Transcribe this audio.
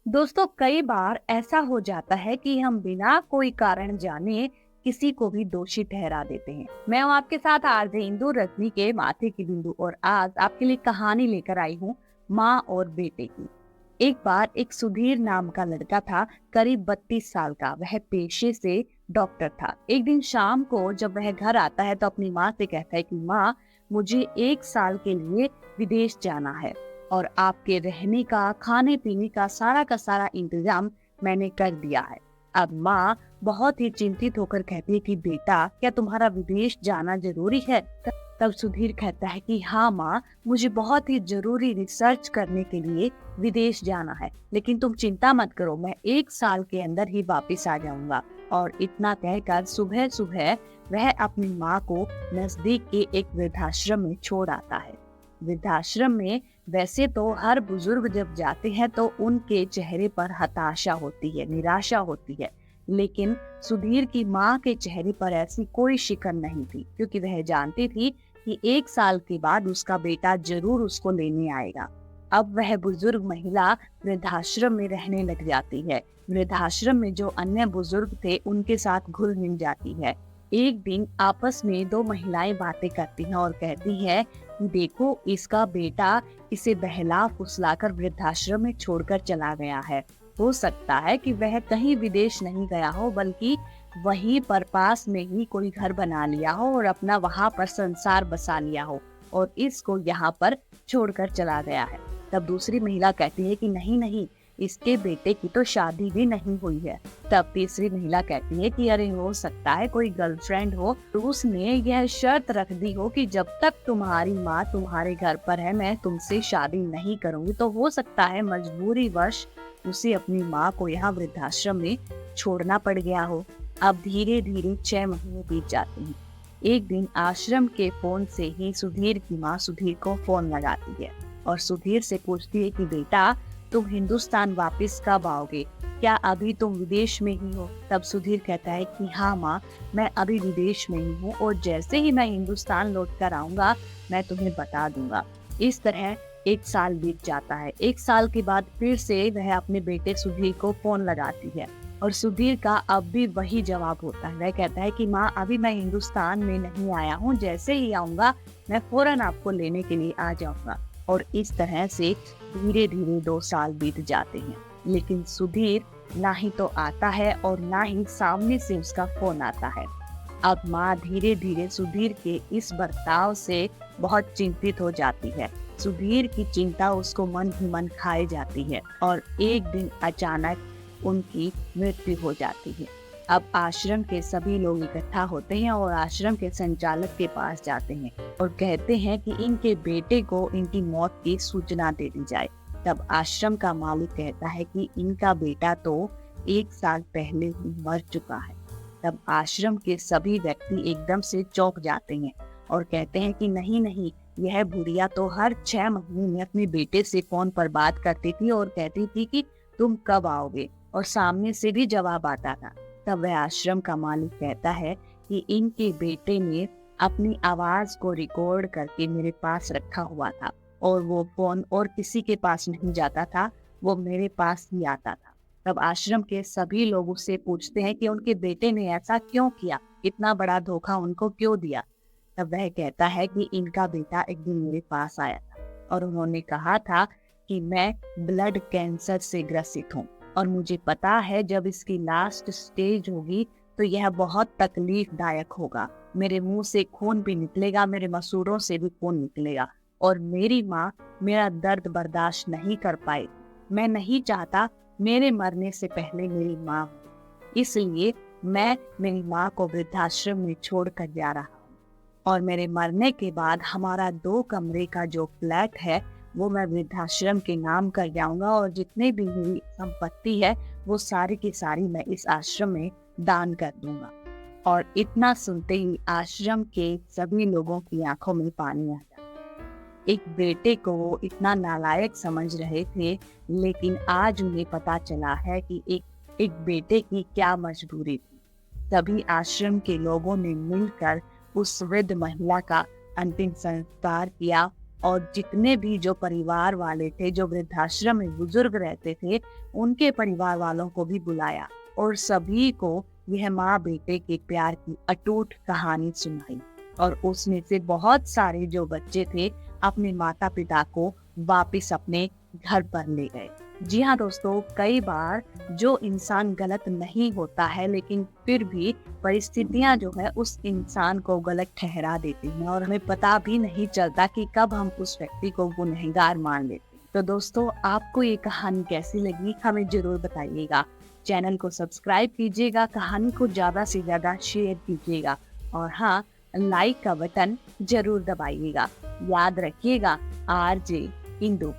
दोस्तों, कई बार ऐसा हो जाता है कि हम बिना कोई कारण जाने किसी को भी दोषी ठहरा देते हैं। मैं हूं आपके साथ आरजे इंदु, रजनी के माथे की बिंदु, और आज आपके लिए कहानी लेकर आई हूँ माँ और बेटे की। एक बार एक सुधीर नाम का लड़का था, करीब 32 साल का। वह पेशे से डॉक्टर था। एक दिन शाम को जब वह घर आता है तो अपनी माँ से कहता है कि माँ, मुझे 1 साल के लिए विदेश जाना है और आपके रहने का, खाने पीने का सारा इंतजाम मैंने कर दिया है। अब माँ बहुत ही चिंतित होकर कहती है कि बेटा, क्या तुम्हारा विदेश जाना जरूरी है? तब सुधीर कहता है कि हाँ माँ, मुझे बहुत ही जरूरी रिसर्च करने के लिए विदेश जाना है, लेकिन तुम चिंता मत करो, मैं 1 साल के अंदर ही वापिस आ जाऊंगा। और इतना कहकर सुबह सुबह वह अपनी माँ को नजदीक के एक वृद्धाश्रम में छोड़ आता है। वृद्धाश्रम में वैसे तो हर बुजुर्ग जब जाते हैं तो उनके चेहरे पर हताशा होती है, निराशा होती है, लेकिन सुधीर की माँ के चेहरे पर ऐसी कोई शिकन नहीं थी, क्योंकि वह जानती थी कि 1 साल के बाद उसका बेटा जरूर उसको लेने आएगा। अब वह बुजुर्ग महिला वृद्धाश्रम में रहने लग जाती है। वृद्धाश्रम में जो अन्य बुजुर्ग थे उनके साथ घुल मिल जाती है। एक दिन आपस में दो महिलाएं बातें करती हैं और कहती है, देखो, इसका बेटा इसे बहला फुसलाकर वृद्धाश्रम में छोड़कर चला गया है। हो सकता है कि वह कहीं विदेश नहीं गया हो, बल्कि वहीं पर पास में ही कोई घर बना लिया हो और अपना वहां पर संसार बसा लिया हो और इसको यहाँ पर छोड़कर चला गया है। तब दूसरी महिला कहती है कि नहीं नहीं, इसके बेटे की तो शादी भी नहीं हुई है। तब तीसरी महिला कहती है कि अरे, हो सकता है कोई गर्लफ्रेंड हो, तो उसने यह शर्त रख दी हो कि जब तक तुम्हारी माँ तुम्हारे घर पर है मैं तुमसे शादी नहीं करूंगी। तो हो सकता है मजबूरी वश उसे अपनी माँ को यहाँ वृद्धाश्रम में छोड़ना पड़ गया हो। अब धीरे धीरे 6 महीने बीत जाते हैं। एक दिन आश्रम के फोन से ही सुधीर की माँ सुधीर को फोन लगाती है और सुधीर से पूछती है कि बेटा, तुम हिंदुस्तान वापस कब आओगे? क्या अभी तुम विदेश में ही हो? तब सुधीर कहता है कि हाँ माँ, मैं अभी विदेश में ही हूँ और जैसे ही मैं हिंदुस्तान लौट कर आऊंगा मैं तुम्हें बता दूंगा। इस तरह 1 साल बीत जाता है। 1 साल के बाद फिर से वह अपने बेटे सुधीर को फोन लगाती है और सुधीर का अब भी वही जवाब होता है। वह कहता है कि माँ, अभी मैं हिंदुस्तान में नहीं आया हूँ, जैसे ही आऊंगा मैं फौरन आपको लेने के लिए आ जाऊंगा। और इस तरह से धीरे धीरे 2 साल बीत जाते हैं, लेकिन सुधीर ना ही तो आता है और ना ही सामने से उसका फोन आता है। अब माँ धीरे धीरे सुधीर के इस बर्ताव से बहुत चिंतित हो जाती है। सुधीर की चिंता उसको मन ही मन खाए जाती है और एक दिन अचानक उनकी मृत्यु हो जाती है। अब आश्रम के सभी लोग इकट्ठा होते हैं और आश्रम के संचालक के पास जाते हैं और कहते हैं कि इनके बेटे को इनकी मौत की सूचना दे दी जाए। तब आश्रम का मालिक कहता है कि इनका बेटा तो 1 साल पहले ही मर चुका है। तब आश्रम के सभी व्यक्ति एकदम से चौंक जाते हैं और कहते हैं कि नहीं नहीं, यह बुढ़िया तो हर 6 महीने में अपने बेटे से फोन पर बात करती थी और कहती थी कि तुम कब आओगे, और सामने से भी जवाब आता था। तब वह आश्रम का मालिक कहता है कि इनके बेटे ने अपनी आवाज को रिकॉर्ड करके मेरे पास रखा हुआ था और वो फोन और किसी के पास नहीं जाता था, वो मेरे पास ही आता था। तब आश्रम के सभी लोग उससे पूछते हैं कि उनके बेटे ने ऐसा क्यों किया, इतना बड़ा धोखा उनको क्यों दिया। तब वह कहता है कि इनका बेटा एक दिन मेरे पास आया था और उन्होंने कहा था कि मैं ब्लड कैंसर से ग्रसित हूँ और मुझे पता है जब इसकी लास्ट स्टेज होगी तो यह बहुत तकलीफदायक होगा। मेरे मुंह से खून भी निकलेगा, मेरे मसूड़ों से भी खून निकलेगा और मेरी माँ मेरा दर्द बर्दाश्त नहीं कर पाएगी। मैं नहीं चाहता मेरे मरने से पहले मेरी माँ हो, इसलिए मैं मेरी माँ को वृद्धाश्रम में छोड़ कर जा रहा हूँ और मेरे मरने के बाद हमारा 2 कमरे का जो फ्लैट है वो मैं वृद्धाश्रम के नाम कर जाऊंगा और जितने भी मेरी संपत्ति है वो सारी की सारी मैं इस आश्रम में दान कर दूंगा। और इतना सुनते ही आश्रम के सभी लोगों की आंखों में पानी आ गया। एक बेटे को वो इतना नालायक समझ रहे थे, लेकिन आज उन्हें पता चला है कि एक बेटे की क्या मजबूरी थी। सभी आश्रम के लोगों ने मिलकर उस वृद्ध महिला का अंतिम संस्कार किया और जितने भी जो परिवार वाले थे, जो वृद्धाश्रम में बुजुर्ग रहते थे, उनके परिवार वालों को भी बुलाया और सभी को यह माँ बेटे के प्यार की अटूट कहानी सुनाई। और उसमें से बहुत सारे जो बच्चे थे अपने माता पिता को वापस अपने घर पर ले गए। जी हाँ दोस्तों, कई बार जो इंसान गलत नहीं होता है लेकिन फिर भी परिस्थितियां जो है उस इंसान को गलत ठहरा देती हैं और हमें पता भी नहीं चलता कि कब हम उस व्यक्ति को गुनहगार मान लेते हैं। तो दोस्तों, आपको ये कहानी कैसी लगी हमें जरूर बताइएगा। चैनल को सब्सक्राइब कीजिएगा, कहानी को ज्यादा से ज्यादा शेयर कीजिएगा और हाँ, लाइक का बटन जरूर दबाइएगा। याद रखिएगा, आरजे इंदु।